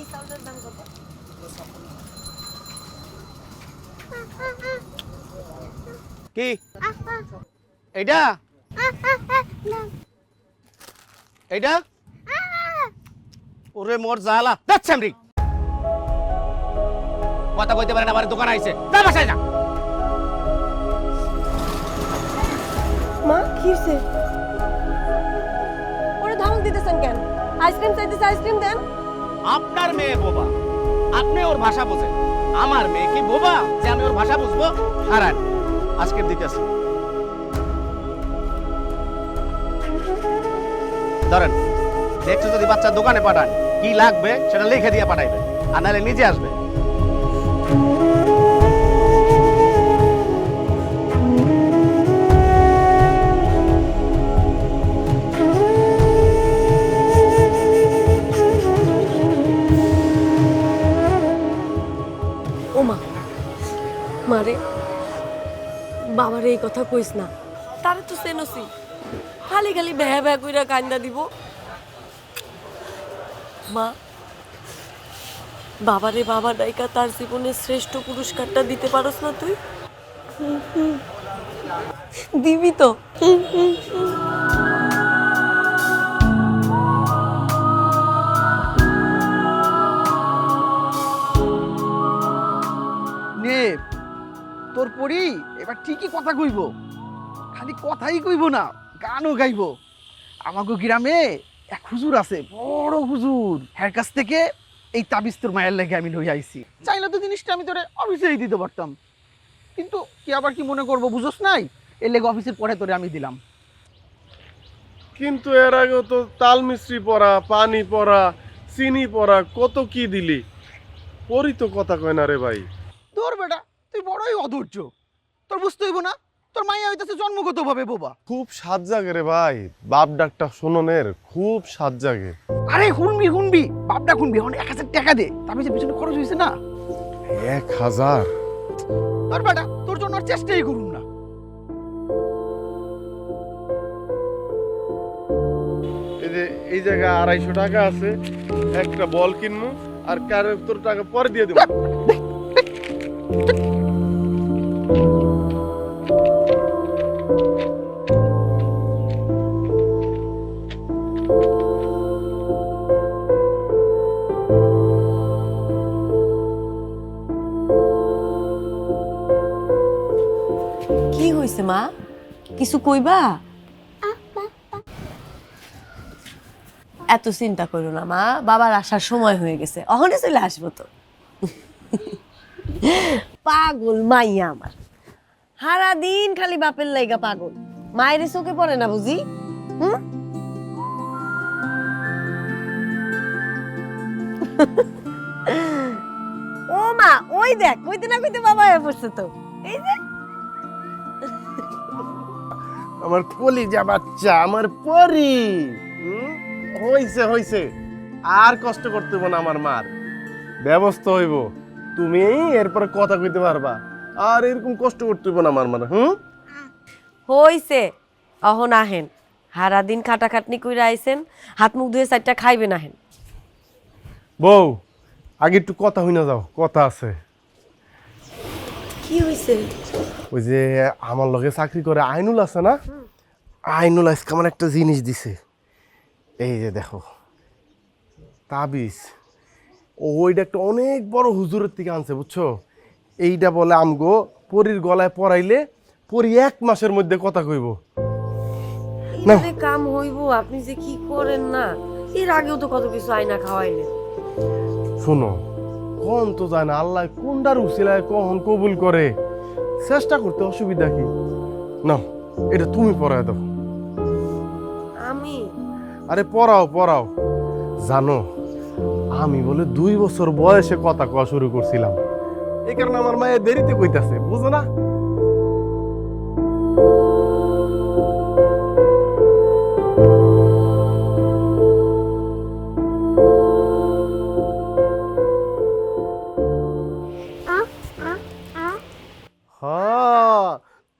এই চাউলটার দাম কত? কি এইটা এইটা ওরে মোর জালা যাচ্ছে আমি কথা কইতে পারে না আমার দোকান আইছে যা বাসায় যা মা কি হইছে? ওরে ধমক দিতেছেন কেন? আইসক্রিম চাইতেছে, আইসক্রিম দেন। আপনার মেয়ে বোবা, আপনি ওর ভাষা বোঝেন। আমার মেয়ে কি বোবা যে আমি ওর ভাষা বুঝবো? হারান আজকের দিতেছি ধরেন দেখছো যদি বাচ্চা দোকানে পাঠান কি লাগবে সেটা লিখে দিয়ে পাঠাইবে আর নাহলে নিজে আসবে। ও মা, মারে বাবারে এই কথা কইস না, তারে তো সেনসি খালি খালি বেহা বেহা কইরা কান্দা দিব। মা বাবারে বাবা ডাইকা তার জীবনের শ্রেষ্ঠ পুরস্কারটা দিতে পারস না তুই? দিবি তো? নে তোর পরি এবার ঠিকই কথা কইব, খালি কথাই কইব না গানও গাইব। আমাকে গ্রামে এক হুজুর আছে, বড় হুজুর, এর কাছ থেকে এই তাবিজ তোর মায়ের লেগে আমি লই আইছি। চাইলে তো জিনিসটা আমি তোরে অফিসেই দিতে পারতাম, কিন্তু কি আবার কি মনে করবো বুঝোস নাই, এর লেগে অফিসের পরে তোরে আমি দিলাম। কিন্তু এর আগেও তো তাল মিশ্রি পড়া, পানি পড়া, চিনি পড়া, কত কি দিলি, পরি তো কথা কয় না রে ভাই। তোর বেটা তুই বড়ই অধৈর্য, তোর বুঝতে হইব না তোর মাইয়া হইতেছে জন্মগত ভাবে বোবা। খুব সাত জাগে রে ভাই, বাপ ডাকটা শোননের খুব সাত জাগে। আরে শুনবি বাপটা শুনবি, এখন 1000 টাকা দে, তাবিজের পিছনে খরচ হয়েছে না। 1000? তোর বেটা তোর জন্য আর চেষ্টাই করুন না। এই যে এই জায়গায় 250 টাকা আছে, একটা বল কিনবো আর কার তোর টাকা পরে দিয়ে দেবো। কি হইছে মা, কিছু কইবা? এত চিন্তা করো না মা, বাবার আসার সময় হয়ে গেছে, অহনে চলে আসবো তো। পাগল মাইয়া আমার, সারা দিন খালি বাপের লাইগা পাগল, মায়ের চোখে পড়ে না বুঝি? হুম, ও মা ওই দেখ, কইতে না কইতে বাবা হয়ে পড়ছে তো, এই যে আমার কলিজা বাচ্চা, আমার পরি। হইছে আর কষ্ট করতে হইব না, আমার মার ব্যবস্থা হইব, তুমি এরপরে কথা কইতে পারবা, আর এরকম কষ্ট করতে হইব না আমার মার। হইছে, অহন আহেন, সারা দিন খাটাখাটনি কইরা আইছেন, হাত মুখ ধুয়ে চারটা খাইবেন আহেন। বউ আগে একটু কথা হই না যাও, কথা আছে। কি হইছে? ওই যে আমার লগে চাকরি করে আইনুল আছে না, আইনুল আজকে আমার একটা জিনিস দিছে, এই যে দেখো তাবিজ। ওইটা একটা অনেক বড় হুজুরের থেকে আনছে বুঝছো। এইটা বলে আমগো পরীর গলায় পরাইলে পরি 1 মাসের মধ্যে কথা কইব। এইটারে কাম হইব? আপনি যে কি করেন না, এর আগেও তো কত কিছু আয়না খাওয়াইলেন। শোনো, কোন তো যায় না, আল্লাহ কোনটার উসিলায় কখন কবুল করে, চেষ্টা করতে অসুবিধা কি? না এটা তুমি পড়ায় দাও। আমি? আরে পড়াও। জানো আমি বলে 2 বছর বয়সে কথা কওয়া শুরু করছিলাম, এই কারণে আমার মায়ের দেরিতে কইতাছে, বুঝো না?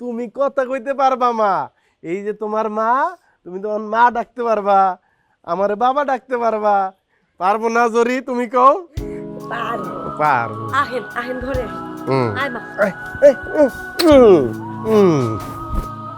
তুমি কথা কইতে পারবা মা, এই যে তোমার মা, তুমি তখন মা ডাকতে পারবা, আমার বাবা ডাকতে পারবা, পারবো না জরি? তুমি কও। পারবো পারবো আহেন আহেন ঘরে আহেন। হুম আয় মা এই, এই, হুম, হুম।